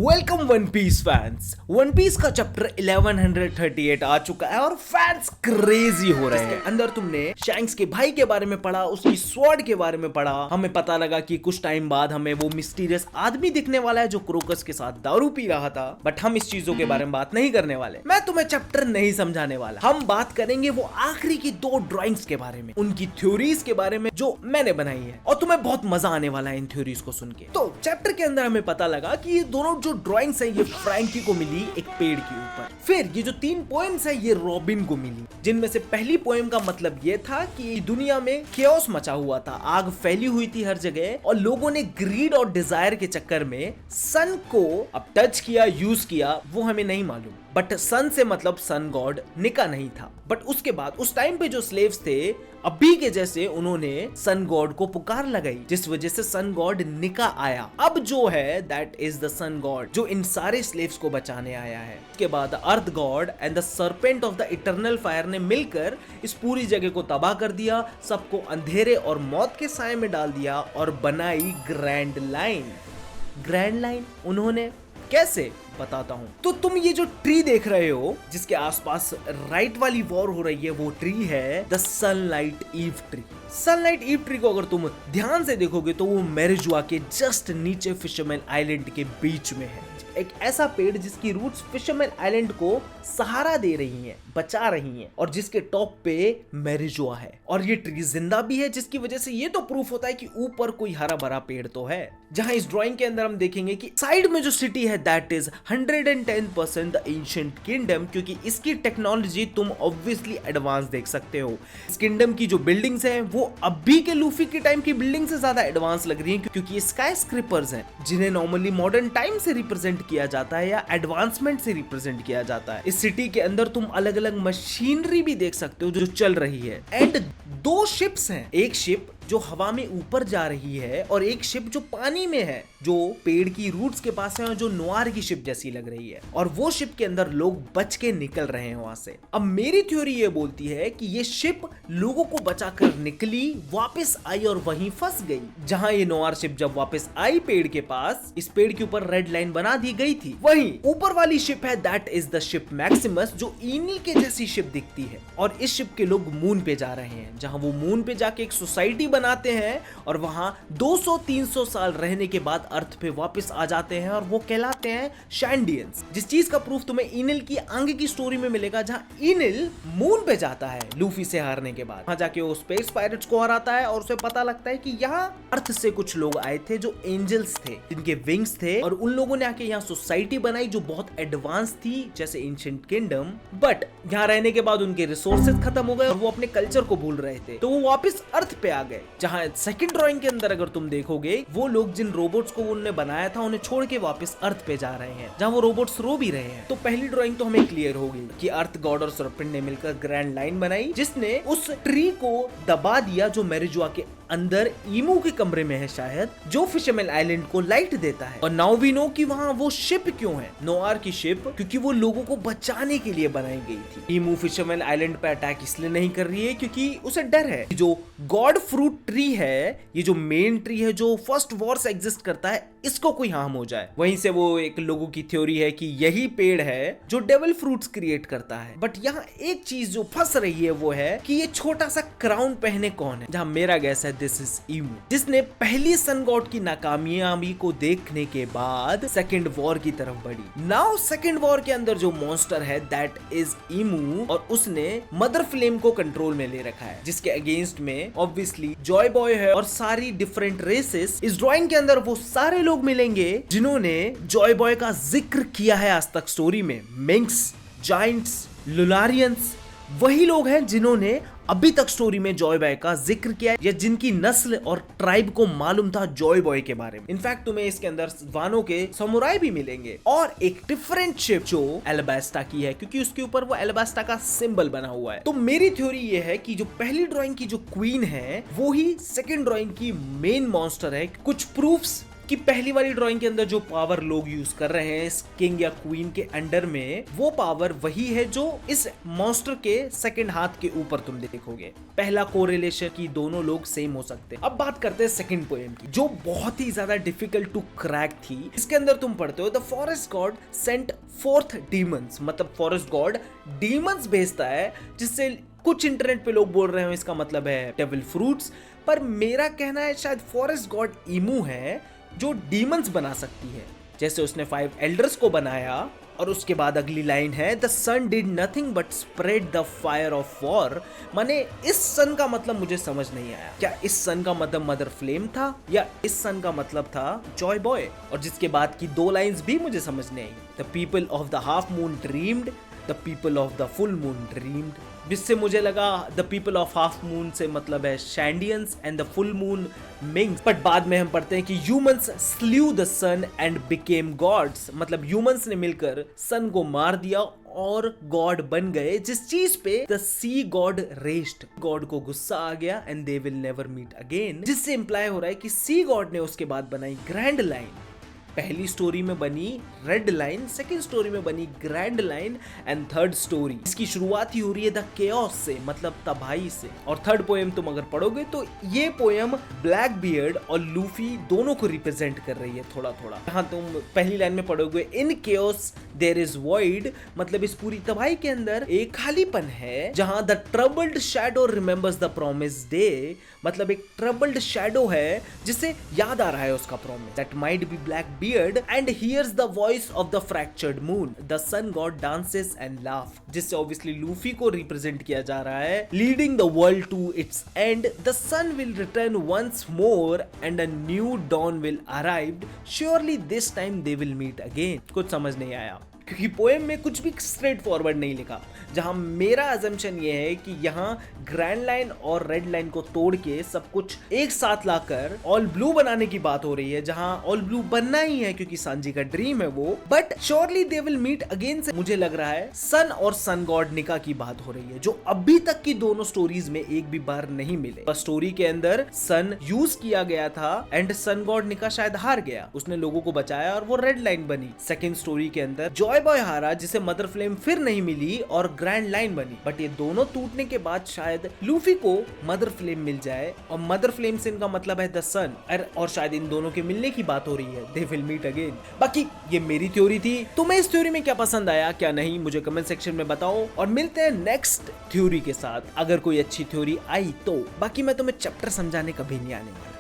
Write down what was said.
Welcome one piece fans. One piece का chapter 1138 आ चुका है और फैंस क्रेजी हो रहे हैं। अंदर तुमने शैंक्स के भाई के बारे में पढ़ा, उसकी स्वॉर्ड के बारे में पढ़ा। हमें पता लगा कि कुछ टाइम बाद हमें वो मिस्टीरियस आदमी दिखने वाला है जो क्रोकस के साथ दारू पी रहा था। बट हम इस चीजों के बारे में बात नहीं करने वाले। मैं तुम्हें चैप्टर नहीं समझाने वाला। हम बात करेंगे वो आखिरी की 2 ड्राइंग्स के बारे में, उनकी थ्योरीज के बारे में जो मैंने बनाई है, और तुम्हें बहुत मजा आने वाला है इन थ्योरीज को सुन के। तो चैप्टर के अंदर हमें पता लगा कि ये दोनों जो ड्राइंग्स है ये फ्रैंकी को मिली एक पेड़ के ऊपर। फिर ये जो 3 पोएम्स है ये रॉबिन को मिली, जिनमें से पहली पोएम का मतलब ये था कि दुनिया में केओस मचा हुआ था, आग फैली हुई थी हर जगह और लोगों ने ग्रीड और डिजायर के चक्कर में सन को अब टच किया, यूज किया, वो हमें नहीं मालूम। बट सन से मतलब सन गॉड निका नहीं था। बट उसके बाद उस टाइम पे जो स्लेव्स थे अभी के जैसे उन्होंने सन गॉड को पुकार लगाई, जिस वजह से सन गॉड निका आया। अब जो है that is the sun god जो इन सारे स्लेव्स को बचाने आया है। उसके बाद earth god and the serpent of the eternal fire ने मिलकर इस पूरी जगह को तबाह कर दिया, सबको अंधेरे और मौत के साए में डाल दिया और बनाई ग्रैंड लाइन। ग्रैंड लाइन उन्होंने कैसे बताता हूं। तो तुम ये जो ट्री देख रहे हो जिसके आसपास राइट वाली वॉर हो रही है, वो ट्री है the sunlight Eve tree. Sunlight Eve tree को अगर तुम ध्यान से देखोगे तो वो मेरिजुआ के जस्ट नीचे फिशरमैन आइलैंड के बीच में है। एक ऐसा पेड़ जिसकी रूट्स फिशरमैन आइलैंड को सहारा दे रही हैं, बचा रही हैं, और जिसके टॉप पे मेरिजुआ है। और ये ट्री जिंदा भी है, जिसकी वजह से ये तो प्रूफ होता है कि ऊपर कोई हरा भरा पेड़ तो है। जहां इस ड्राइंग के अंदर हम देखेंगे कि साइड में जो सिटी है that is 110% the ancient kingdom, क्योंकि इसकी टेक्नोलॉजी तुम ऑब्वियसली एडवांस देख सकते हो। इस किंगडम की जो बिल्डिंग्स हैं वो अभी के लूफी के टाइम की बिल्डिंग से ज्यादा एडवांस लग रही हैं, क्योंकि ये स्काई स्क्रेपर्स हैं जिन्हें नॉर्मली मॉडर्न टाइम से रिप्रेजेंट किया जाता है या एडवांसमेंट से रिप्रेजेंट किया जाता है। इस सिटी के अंदर तुम अलग अलग मशीनरी भी देख सकते हो जो चल रही है। एंड 2 शिप्स हैं, एक शिप जो हवा में ऊपर जा रही है और एक शिप जो पानी में है, जो पेड़ की रूट्स के पास है और जो नोआर की शिप जैसी लग रही है। और वो शिप के अंदर लोग बच के निकल रहे हैं वहां से। अब मेरी थ्योरी ये बोलती है कि ये शिप लोगों को बचाकर निकली, वापस आई और वहीं फंस गई। जहां ये नोआर शिप जब वापस आई पेड़ के पास, इस पेड़ के ऊपर रेड लाइन बना दी गई थी। वहीं ऊपर वाली शिप है that is the ship Maximus, जो ईनी के जैसी शिप दिखती है। और इस शिप के लोग मून पे जा रहे हैं, जहां वो मून पे जाके एक सोसाइटी बनाते हैं और वहां 200-300 साल रहने के बाद अर्थ पे वापस आ जाते हैं और वो कहलाते हैं शैंडियंस। जिस चीज का प्रूफ तुम्हें इनिल की आगे की स्टोरी में मिलेगा, जहां इनिल मून पे जाता है लूफी से हारने के बाद। वहां जाके वो स्पेस पायरेट्स को हराता है और उसे पता लगता है कि यहाँ अर्थ से कुछ लोग आए थे जो एंजल्स थे, जिनके विंग्स थे, और उन लोगों ने आके यहाँ सोसाइटी बनाई जो बहुत एडवांस थी, जैसे एंशिएंट किंगडम। बट यहाँ रहने के बाद उनके रिसोर्सेज खत्म हो गए और वो अपने कल्चर को भूल रहे थे, तो वो वापस अर्थ पे आ गए। जहां सेकंड ड्राइंग के अंदर अगर तुम देखोगे, वो लोग जिन रोबोट्स को उन्होंने बनाया था उन्हें छोड़ के वापस अर्थ पे जा रहे हैं, जहां वो रोबोट्स रो भी रहे हैं। तो पहली ड्राइंग तो हमें क्लियर होगी कि अर्थ गॉड और सर्पेंट ने मिलकर ग्रैंड लाइन बनाई, जिसने उस ट्री को दबा दिया जो मेरिजुआ के अंदर ईमू के कमरे में है शायद, जो फिशरमैन आइलैंड को लाइट देता है। और नाउ वी नो कि वहां वो शिप क्यों है, नोआर की शिप, क्योंकि वो लोगों को बचाने के लिए बनाई गई थी। ईमू फिशरमैन आइलैंड पे अटैक इसलिए नहीं कर रही है क्योंकि उसे डर है जो गॉड फ्रूट ट्री है, ये जो मेन ट्री है जो फर्स्ट वॉर से एग्जिस्ट करता है, इसको कोई हार्म हो जाए। वहीं से वो एक लोगों की थ्योरी है कि यही पेड़ है जो डेविल फ्रूट्स क्रिएट करता है। बट यहाँ एक चीज जो फंस रही है वो है कि ये छोटा सा क्राउन पहने कौन है, जहां मेरा गैस है दिस इज ईमू, जिसने पहली सन गॉड की नाकामयाबी को देखने के बाद सेकंड वॉर की तरफ बढ़ी। नाउ सेकंड वॉर के अंदर जो मॉन्स्टर है दैट इज ईमू, और उसने मदर फ्लेम को कंट्रोल में ले रखा है, जिसके अगेंस्ट में ऑब्वियसली जॉय बॉय है और सारी डिफरेंट रेसेस। इस ड्राइंग के अंदर वो सारे लोग मिलेंगे जिन्होंने जॉय बॉय का जिक्र किया है आज तक स्टोरी में। मिंक्स, जायंट्स, लुनारियंस वही लोग हैं जिन्होंने अभी तक स्टोरी में जॉय बॉय का जिक्र किया है, या जिनकी नस्ल और ट्राइब को मालूम था जॉय बॉय के बारे में। इनफैक्ट तुम्हें इसके अंदर वानो के समुराई भी मिलेंगे, और एक डिफरेंट शिप जो एल्बास्टा की है, क्योंकि उसके ऊपर वो एल्बास्टा का सिंबल बना हुआ है। तो मेरी थ्योरी ये है कि जो पहली ड्राइंग की जो क्वीन है वो ही सेकंड ड्राइंग की मेन मॉन्स्टर है। कुछ प्रूफ्स कि पहली वाली ड्राइंग के अंदर जो पावर लोग यूज कर रहे हैं इस किंग या क्वीन के अंडर में, वो पावर वही है जो इस मॉन्स्टर के सेकंड हाथ के ऊपर तुम देखोगे। पहला कोरिलेशन की दोनों लोग सेम हो सकते हैं। अब बात करते हैं सेकंड पोएम की, जो बहुत ही ज्यादा डिफिकल्ट टू क्रैक थी। इसके अंदर तुम पढ़ते हो the forest god sent forth demons, मतलब फॉरेस्ट गॉड डीमंस भेजता है, जिससे कुछ इंटरनेट पे लोग बोल रहे हो इसका मतलब है डेविल फ्रूट्स, पर मेरा कहना है शायद फॉरेस्ट गॉड ईमू है जो डीमंस बना सकती है, जैसे उसने 5 एल्डर्स को बनाया। और उसके बाद अगली लाइन है the sun did nothing but spread the fire of war. माने इस सन का मतलब मुझे समझ नहीं आया, क्या इस सन का मतलब मदर फ्लेम था या इस सन का मतलब था जॉय बॉय। और जिसके बाद की 2 लाइंस भी मुझे समझ नहीं आई, the people of the half moon dreamed, the people of the full moon dreamed, जिससे मुझे लगा the people of half moon से मतलब है Shandians and the full moon Mings. But बाद में हम पढ़ते हैं कि humans slew the sun and became gods, मतलब ह्यूमंस ने मिलकर सन को मार दिया और गॉड बन गए, जिस चीज पे the sea god raised, god को गुस्सा आ गया and they will never meet again, जिससे इंप्लाई हो रहा है कि सी गॉड ने उसके बाद बनाई ग्रैंड लाइन। पहली स्टोरी में बनी रेड लाइन, सेकंड स्टोरी में बनी grand line and third story इसकी शुरुआत ही हो रही है द केओस से, मतलब तबाही से। और थर्ड पोएम तुम अगर पढ़ोगे तो ये पोएम ब्लैक बियर्ड और लूफी दोनों को रिप्रेजेंट कर रही है थोड़ा थोड़ा। यहाँ तुम पहली लाइन में पढ़ोगे इन केओस देयर इज वॉइड, मतलब इस पूरी तबाही के अंदर एक खालीपन है जहां the troubled shadow remembers the promise day, मतलब एक ट्रबल्ड शैडो है जिसे याद आ रहा है उसका promise, that might be black beard and hears the voice of the fractured moon. The sun god dances and laugh, जिससे obviously लूफी को represent किया जा रहा है, leading the world to its end. The sun will return once more and a new dawn will arrive. Surely this time they will meet again. कुछ समझ नहीं आया क्योंकि पोएम में कुछ भी स्ट्रेट फॉरवर्ड नहीं लिखा, जहां मेरा अजम्पशन ये है कि यहाँ ग्रैंड लाइन और रेड लाइन को तोड़ के सब कुछ एक साथ लाकर ऑल ब्लू बनाने की बात हो रही है, जहां ऑल ब्लू बनना ही है क्योंकि सांजी का ड्रीम है वो। But surely they will meet again से मुझे लग रहा है सन और सन गॉड निका की बात हो रही है, जो अभी तक की दोनों स्टोरीज में एक भी बार नहीं मिले। बस स्टोरी के अंदर सन यूज किया गया था एंड सन गॉड निका शायद हार गया, उसने लोगों को बचाया और वो रेड लाइन बनी। सेकेंड स्टोरी के अंदर जॉय बॉय हारा जिसे मदर फ्लेम फिर नहीं मिली और ग्रैंड लाइन बनी। बट ये दोनों टूटने के बाद शायद लूफी को मदर फ्लेम मिल जाए और मदर फ्लेम से इनका मतलब है द सन, और शायद इन दोनों के मिलने की बात हो रही है, दे विल मीट अगेन। बाकी ये मेरी थ्योरी थी, तुम्हें इस थ्योरी में क्या पसंद आया क्या नहीं मुझे कमेंट सेक्शन में बताओ और मिलते हैं नेक्स्ट थ्योरी के साथ, अगर कोई अच्छी थ्योरी आई तो। बाकी मैं तुम्हें चैप्टर समझाने कभी नहीं आने वाला।